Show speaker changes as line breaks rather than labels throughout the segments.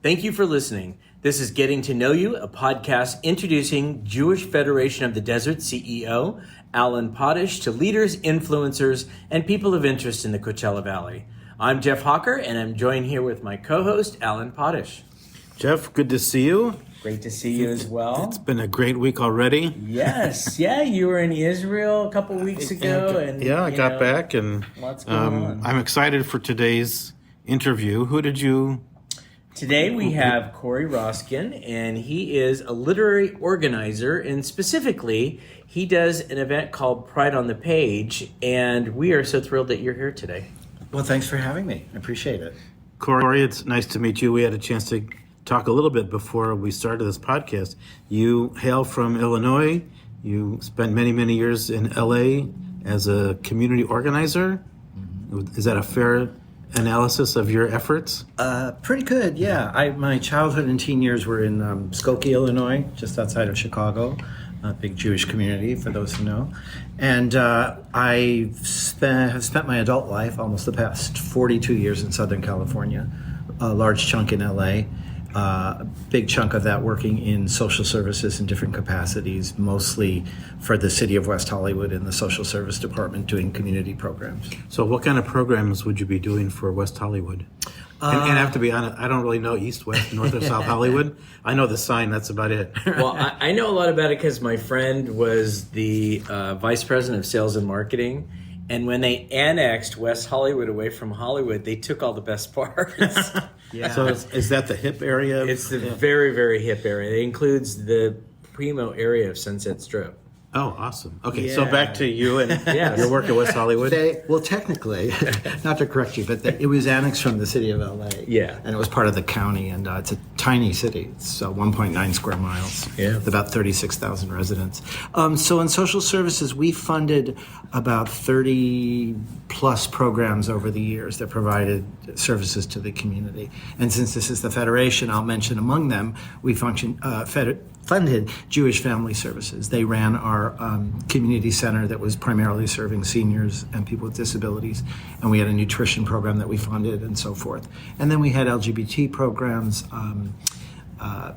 Thank you for listening. This is Getting to Know You, a podcast introducing Jewish Federation of the Desert CEO, Alan Potash, to leaders, influencers, and people of interest in the Coachella Valley. I'm Jeff Hocker, and I'm joined here with my co-host, Alan Potash.
Jeff, good to see you.
Great to see you as well.
It's been a great week already.
Yes, yeah, you were in Israel a couple weeks ago.
I got back, and
what's going on?
I'm excited for today's interview. Who did you...
Today we have Corey Roskin, and he is a literary organizer, and specifically, he does an event called Pride on the Page, and we are so thrilled that you're here today.
Well, thanks for having me. I appreciate it.
Corey, it's nice to meet you. We had a chance to talk a little bit before we started this podcast. You hail from Illinois. You spent many, many years in LA as a community organizer. Mm-hmm. Is that a fair analysis of your efforts?
Pretty good, yeah. My childhood and teen years were in Skokie, Illinois, just outside of Chicago, a big Jewish community, for those who know. And I have spent my adult life, almost the past 42 years in Southern California, a large chunk in LA. A big chunk of that working in social services in different capacities, mostly for the city of West Hollywood in the social service department doing community programs.
So what kind of programs would you be doing for West Hollywood? And I have to be honest, I don't really know East, West, North, or South Hollywood. I know the sign, that's about it.
Well, I know a lot about it because my friend was the vice president of sales and marketing. And when they annexed West Hollywood away from Hollywood, they took all the best parts.
Yeah. So is that the hip area?
It's the very, very hip area. It includes the primo area of Sunset Strip.
Oh, awesome. Okay, so back to you and your work at West Hollywood.
Well, technically, not to correct you, but it was annexed from the city of LA.
Yeah.
And it was part of the county, and it's a tiny city. It's 1.9 square miles with about 36,000 residents. So in social services, we funded about 30 plus programs over the years that provided services to the community. And since this is the Federation, I'll mention among them, we funded Jewish Family Services. They ran our community center that was primarily serving seniors and people with disabilities, and we had a nutrition program that we funded and so forth. And then we had LGBT programs,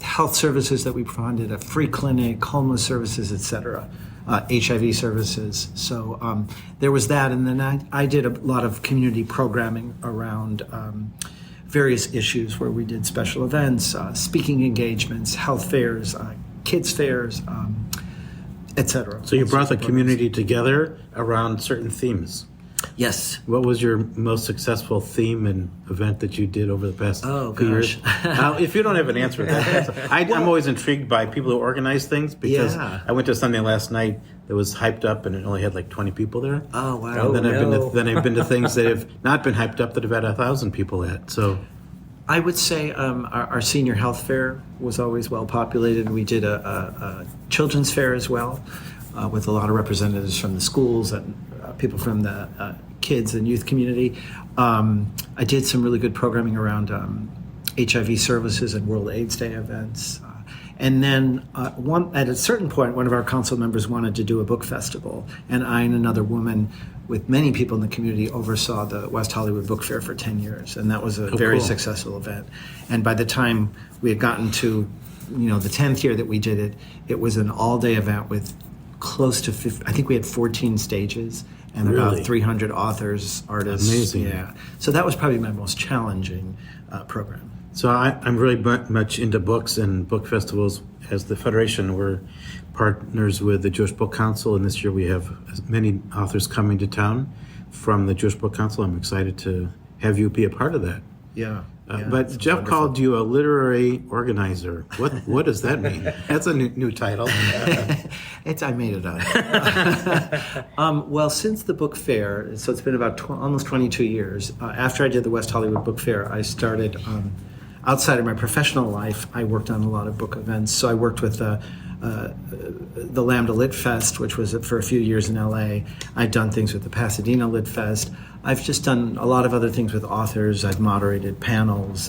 health services that we funded, a free clinic, homeless services, etc., HIV services. So there was that, and then I did a lot of community programming around various issues where we did special events, speaking engagements, health fairs, kids fairs, etc.
So you brought the community together around certain themes.
Yes.
What was your most successful theme and event that you did over the past few years? If you don't have an answer to that, I'm always intrigued by people who organize things because I went to something last night that was hyped up and it only had like 20 people there.
Oh, wow.
And then I've been to things that have not been hyped up that have had 1,000 people at. So
I would say our senior health fair was always well populated. We did a children's fair as well with a lot of representatives from the schools and people from the kids and youth community. I did some really good programming around HIV services and World AIDS Day events. And then at a certain point, one of our council members wanted to do a book festival, and I and another woman with many people in the community oversaw the West Hollywood Book Fair for 10 years, and that was a very successful event. And by the time we had gotten to, the 10th year that we did it, it was an all-day event with close to 50, I think we had 14 stages and about 300 authors, artists.
Amazing.
Yeah. So that was probably my most challenging program.
So I'm really much into books and book festivals. As the Federation, we're partners with the Jewish Book Council, and this year we have many authors coming to town from the Jewish Book Council. I'm excited to have you be a part of that.
Yeah.
But Jeff called you a literary organizer. What does that mean? That's a new title.
I made it up. Well, since the book fair, so it's been about almost 22 years. After I did the West Hollywood Book Fair, I started, outside of my professional life, I worked on a lot of book events. So I worked with the Lambda Lit Fest, which was for a few years in LA. I've done things with the Pasadena Lit Fest. I've just done a lot of other things with authors. I've moderated panels.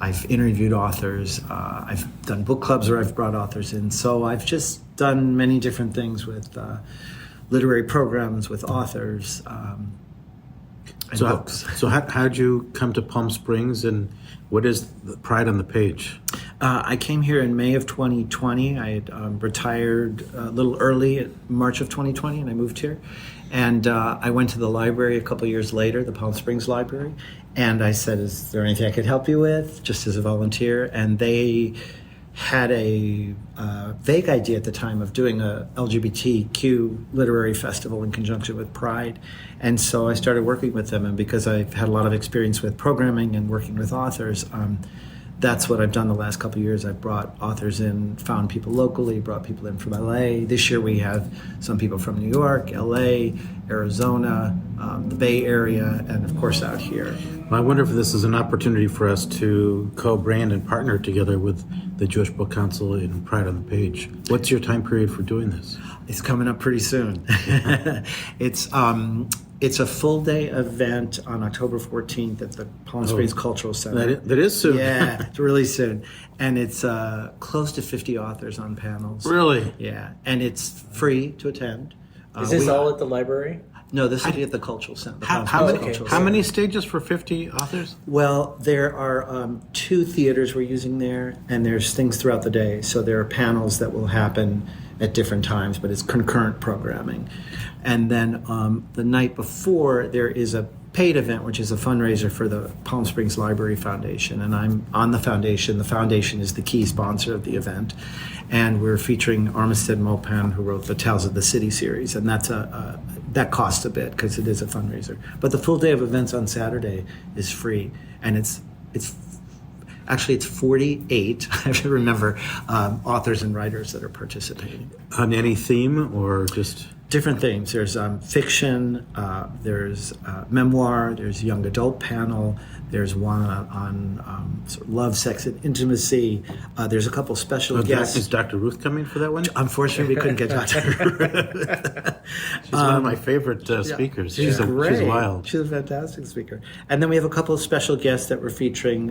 I've interviewed authors. I've done book clubs where I've brought authors in. So I've just done many different things with literary programs, with authors. and books.
So how'd you come to Palm Springs, and what is the Pride on the Page?
I came here in May of 2020. I had retired a little early, in March of 2020, and I moved here. And I went to the library a couple years later, the Palm Springs Library, and I said, is there anything I could help you with, just as a volunteer? And they had a vague idea at the time of doing a LGBTQ literary festival in conjunction with Pride. And so I started working with them, and because I've had a lot of experience with programming and working with authors, that's what I've done the last couple of years. I've brought authors in, found people locally, brought people in from LA. This year we have some people from New York, LA, Arizona, the Bay Area, and of course out here.
Well, I wonder if this is an opportunity for us to co-brand and partner together with the Jewish Book Council and Pride on the Page. What's your time period for doing this?
It's coming up pretty soon. It's a full-day event on October 14th at the Palm Springs Cultural Center.
That is soon.
Yeah, it's really soon. And it's close to 50 authors on panels.
Really?
Yeah, and it's free to attend.
Is this all at the library?
No, this will be at the Cultural Center.
How many stages for 50 authors?
Well, there are 2 theaters we're using there, and there's things throughout the day. So there are panels that will happen at different times, but it's concurrent programming. And then the night before, there is a paid event, which is a fundraiser for the Palm Springs Library Foundation. And I'm on the foundation. The foundation is the key sponsor of the event. And we're featuring Armistead Maupin, who wrote the Tales of the City series. And that's that costs a bit because it is a fundraiser. But the full day of events on Saturday is free. And it's 48, I have to remember, authors and writers that are participating.
On any theme or just?
Different themes. There's fiction, there's memoir, there's young adult panel, there's one on sort of love, sex, and intimacy. There's a couple special guests.
Is Dr. Ruth coming for that one?
Unfortunately, we couldn't get Dr. Ruth.
She's one of my favorite speakers.
She's great.
She's wild.
She's a fantastic speaker. And then we have a couple of special guests that we're featuring.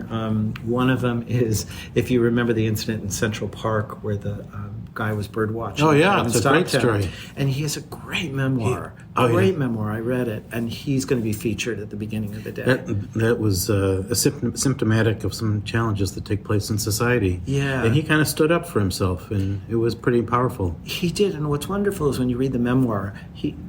One of them is, if you remember the incident in Central Park where the guy was bird watching.
Oh yeah, it's a great story.
And he has a great memoir. Memoir. I read it, and he's going to be featured at the beginning of the day.
That was symptomatic of some challenges that take place in society.
Yeah.
And he kind of stood up for himself, and it was pretty powerful.
He did, and what's wonderful is when you read the memoir,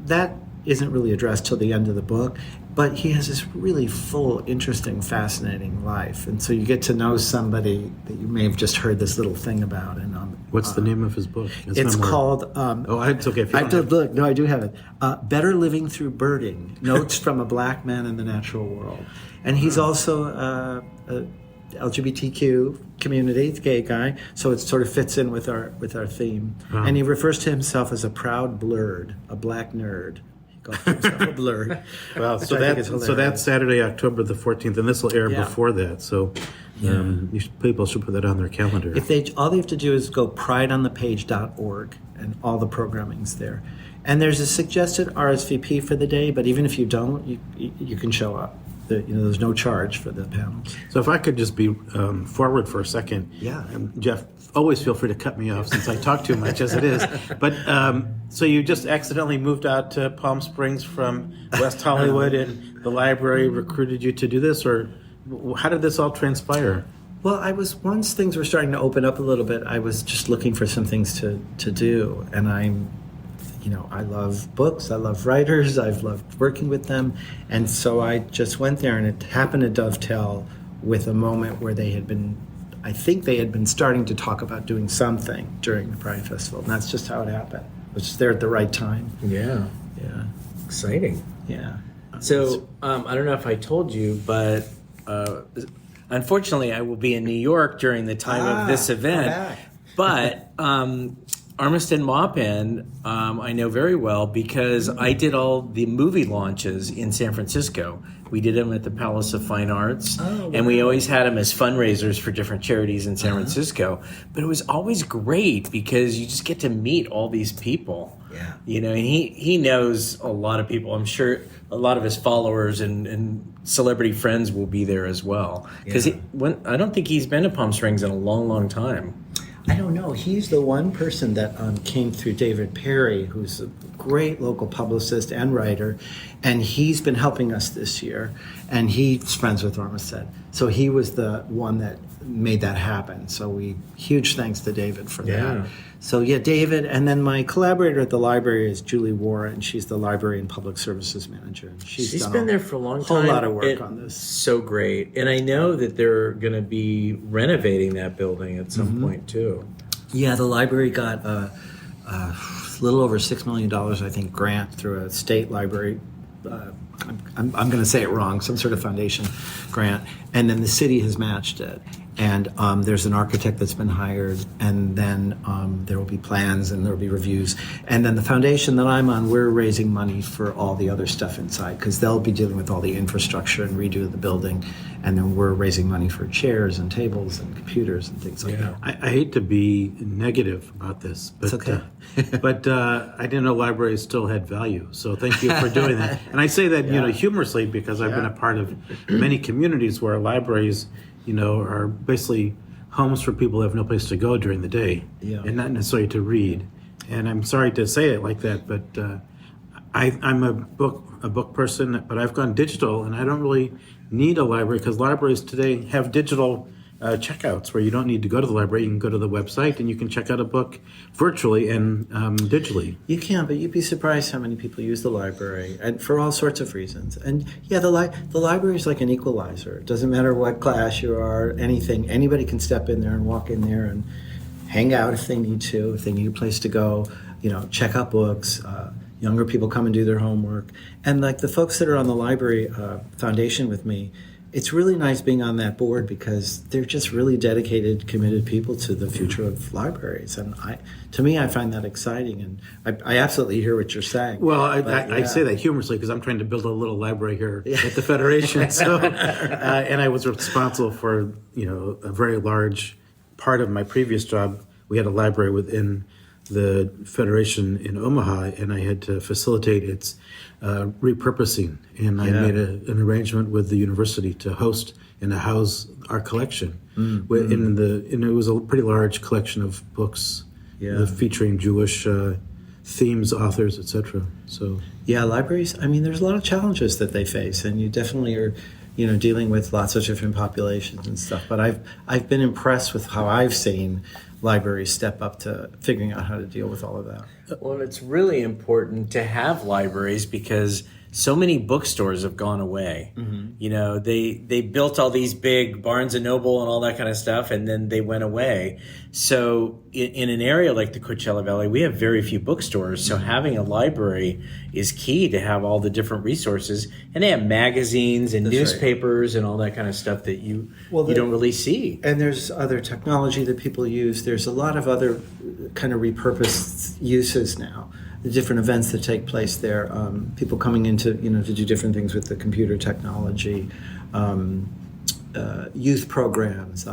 that isn't really addressed till the end of the book, but he has this really full, interesting, fascinating life, and so you get to know somebody that you may have just heard this little thing about. And
what's the name of his book?
It's
memoir.
Called.
It's okay. If you
I have to look. No, I do have it. Better Living Through Birding: Notes from a Black Man in the Natural World, and he's also a LGBTQ community, gay guy, so it sort of fits in with our theme. Wow. And he refers to himself as a proud blurred, a black nerd. He calls himself a blurred.
Well, so that's Saturday, October the 14th, and this will air before that. So people should put that on their calendar.
All they have to do is go prideonthepage.org, and all the programming's there. And there's a suggested RSVP for the day, but even if you don't, you can show up. There's no charge for the panels.
So if I could just be forward for a second.
Yeah.
Jeff, always feel free to cut me off since I talk too much as it is. But so you just accidentally moved out to Palm Springs from West Hollywood, and the library recruited you to do this, or how did this all transpire?
Well, once things were starting to open up a little bit, I was just looking for some things to do. And I love books, I love writers, I've loved working with them. And so I just went there, and it happened to dovetail with a moment where I think they had been starting to talk about doing something during the Pride Festival. And that's just how it happened. It was just there at the right time.
Yeah.
Yeah.
Exciting.
Yeah.
So I don't know if I told you, but unfortunately I will be in New York during the time of this event. But Armistead Maupin, I know very well because I did all the movie launches in San Francisco. We did them at the Palace of Fine Arts, and we always had them as fundraisers for different charities in San Francisco. But it was always great because you just get to meet all these people.
Yeah.
And he knows a lot of people. I'm sure a lot of his followers and celebrity friends will be there as well. Because I don't think he's been to Palm Springs in a long, long time.
I don't know. He's the one person that came through David Perry, who's a great local publicist and writer, and he's been helping us this year, and he's friends with Armistead. So he was the one that made that happen. So huge thanks to David for that. So yeah, David, and then my collaborator at the library is Julie Warren. She's the library and public services manager. And she's
been there for a long time.
Whole lot of work on this.
So great. And I know that they're going to be renovating that building at some point too.
Yeah, the library got a little over $6 million, I think, grant through a state library. I'm going to say it wrong, some sort of foundation grant. And then the city has matched it. And there's an architect that's been hired, and then there will be plans and there will be reviews. And then the foundation that I'm on, we're raising money for all the other stuff inside, because they'll be dealing with all the infrastructure and redo the building. And then we're raising money for chairs and tables and computers and things like that.
I hate to be negative about this, but,
It's okay.
but I didn't know libraries still had value. So thank you for doing that. And I say that humorously, because I've been a part of many communities where libraries, are basically homes for people who have no place to go during the day, and not necessarily to read. And I'm sorry to say it like that, but I'm a book person, but I've gone digital, and I don't really need a library, because libraries today have digital checkouts where you don't need to go to the library. You can go to the website and you can check out a book virtually and digitally.
You can, but you'd be surprised how many people use the library, and for all sorts of reasons. And the library is like an equalizer. It doesn't matter what class you are, anything. Anybody can step in there and walk in there and hang out if they need to, if they need a place to go, check out books. Younger people come and do their homework. And like the folks that are on the library foundation with me, it's really nice being on that board, because they're just really dedicated, committed people to the future of libraries. And to me, I find that exciting. And I absolutely hear what you're saying.
Well, I say that humorously, because I'm trying to build a little library here at the Federation. So, and I was responsible for, a very large part of my previous job. We had a library within the Federation in Omaha, and I had to facilitate its repurposing. And I made an arrangement with the university to host and to house our collection. And it was a pretty large collection of books featuring Jewish themes, authors, etc. So
libraries, there's a lot of challenges that they face, and you definitely are dealing with lots of different populations and stuff. But I've been impressed with how I've seen libraries step up to figuring out how to deal with all of that.
Well, it's really important to have libraries, because so many bookstores have gone away. They built all these big Barnes and Noble and all that kind of stuff, and then they went away. So in an area like the Coachella Valley, we have very few bookstores. So having a library is key to have all the different resources. And they have magazines and newspapers and all that kind of stuff that you don't really see.
And there's other technology that people use. There's a lot of other kind of repurposed uses now. The different events that take place there, people coming in to do different things with the computer technology, youth programs,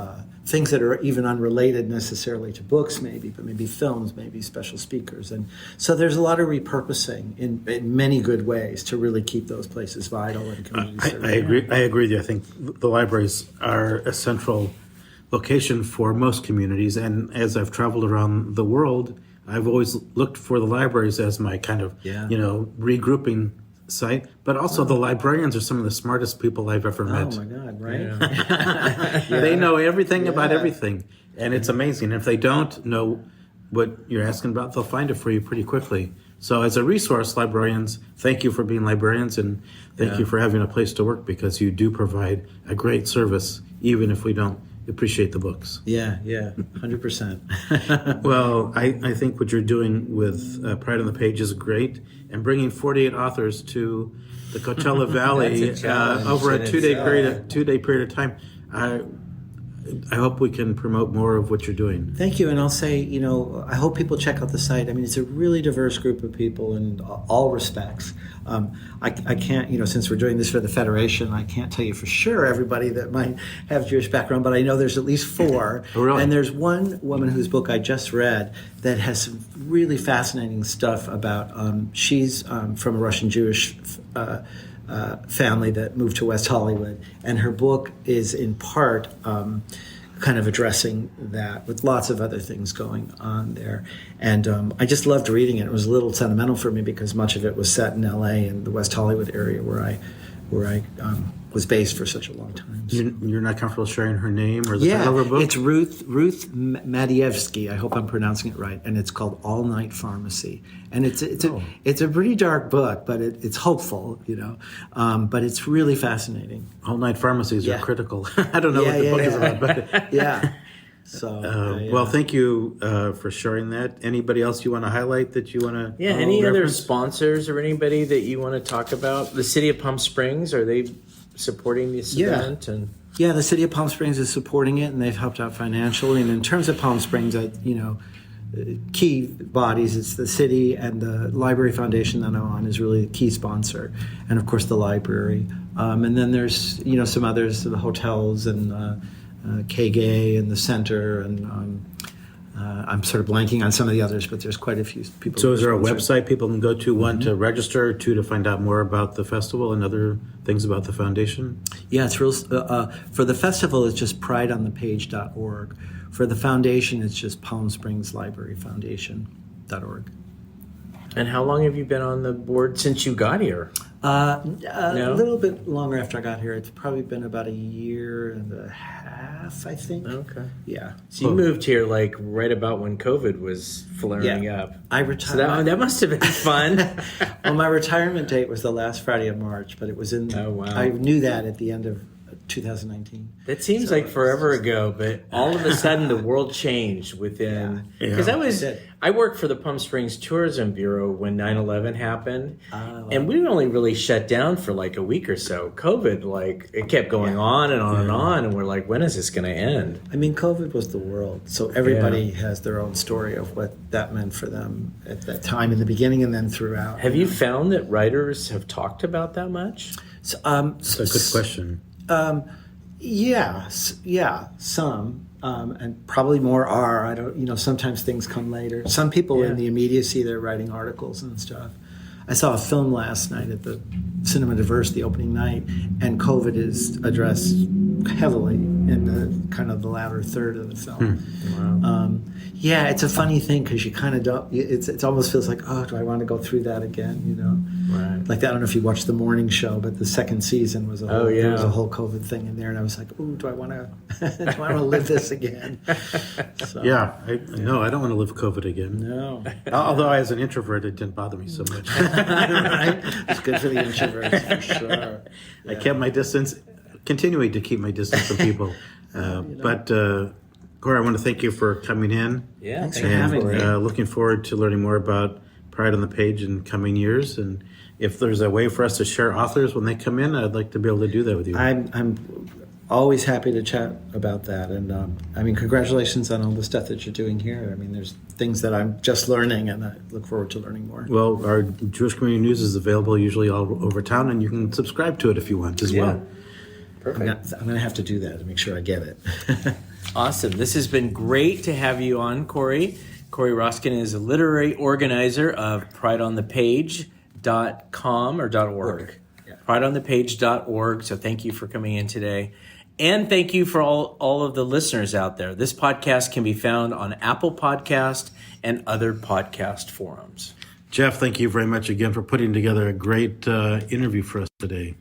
things that are even unrelated necessarily to books maybe, but maybe films, maybe special speakers. And so there's a lot of repurposing in many good ways to really keep those places vital and community serving.
I agree with you. I think the libraries are a central location for most communities. And as I've traveled around the world, I've always looked for the libraries as my kind of, regrouping site. But also the librarians are some of the smartest people I've ever met.
Oh, my God, right?
They know everything about everything. And it's amazing. If they don't know what you're asking about, they'll find it for you pretty quickly. So as a resource, librarians, thank you for being librarians, and thank you for having a place to work, because you do provide a great service, even if we don't appreciate the books.
100%.
Well, I think what you're doing with Pride on the Page is great, and bringing 48 authors to the Coachella Valley over a two-day period of time. I hope we can promote more of what you're doing.
Thank you, and I'll say, I hope people check out the site. It's a really diverse group of people in all respects. I can't, since we're doing this for the Federation, I can't tell you for sure everybody that might have Jewish background, but I know there's at least 4.
Oh, really?
And there's one woman whose book I just read that has some really fascinating stuff about, she's from a Russian Jewish family that moved to West Hollywood, and her book is in part kind of addressing that with lots of other things going on there. And I just loved reading it. It was a little sentimental for me because much of it was set in L.A. and the West Hollywood area where I was based for such a long time. So.
You're not comfortable sharing her name or the title of her book?
It's Ruth Madievsky. I hope I'm pronouncing it right. And it's called All Night Pharmacy. And it's a pretty dark book, but it's hopeful, but it's really fascinating.
All Night Pharmacies are critical. I don't know what the book is about, but
yeah. So,
well, thank you for sharing that. Anybody else you want to highlight that you want to?
Yeah, any other sponsors or anybody that you want to talk about? The city of Palm Springs, are they supporting this event? And
yeah, the city of Palm Springs is supporting it, and they've helped out financially. And in terms of Palm Springs, key bodies, it's the city and the Library Foundation that I'm on is really a key sponsor, and of course the library. And then there's some others, the hotels and. KGay and the center, and I'm sort of blanking on some of the others, but there's quite a few people.
So is there a website people can go to, one, to register, two, to find out more about the festival and other things about the foundation?
Yeah, it's real. For the festival, it's just prideonthepage.org. For the foundation, it's just Palm Springs Library Foundation.org.
And how long have you been on the board since you got here?
A little bit longer after I got here. It's probably been about a year and a half, I think.
Okay.
Yeah.
So you moved here like right about when COVID was flaring up.
I retired.
So that must have been fun.
Well, my retirement date was the last Friday of March, but it was in.
Oh, wow.
I knew that at the end of 2019.
That seems like forever ago, but all of a sudden the world changed within. Because I worked for the Palm Springs Tourism Bureau when 9/11 happened, and we only really shut down for like a week or so. COVID, it kept going on and on and on, and we're like, when is this going to end?
I mean, COVID was the world, so everybody has their own story of what that meant for them at that time in the beginning and then throughout.
Have you found that writers have talked about that much?
So,
That's a good question.
Some, and probably more are. I don't, sometimes things come later. Some people in the immediacy, they're writing articles and stuff. I saw a film last night at the Cinema Diverse, the opening night, and COVID is addressed heavily in the kind of the latter third of the film.
Wow.
It's a funny thing because you kind of don't. It almost feels like, oh, do I want to go through that again?
Right.
Like that. I don't know if you watched the morning show, but the second season was there was a whole COVID thing in there, and I was like, oh, do I want to live this again? So,
I don't want to live COVID again.
No.
Although as an introvert, it didn't bother me so much.
Right? It's good for the introverts for sure.
I kept my distance, continuing to keep my distance from people. But Corey, I want to thank you for coming in.
Yeah,
thanks for having me.
Looking forward to learning more about Pride on the Page in coming years. And if there's a way for us to share authors when they come in, I'd like to be able to do that with you.
I'm always happy to chat about that. And congratulations on all the stuff that you're doing here. I mean, there's things that I'm just learning, and I look forward to learning more.
Well, our Jewish Community News is available usually all over town, and you can subscribe to it if you want as well.
Perfect.
I'm going to have to do that to make sure I get it.
Awesome. This has been great to have you on, Corey. Corey Roskin is a literary organizer of prideonthepage.com or .org. prideonthepage.org. So thank you for coming in today. And thank you for all of the listeners out there. This podcast can be found on Apple Podcast and other podcast forums.
Jeff, thank you very much again for putting together a great interview for us today.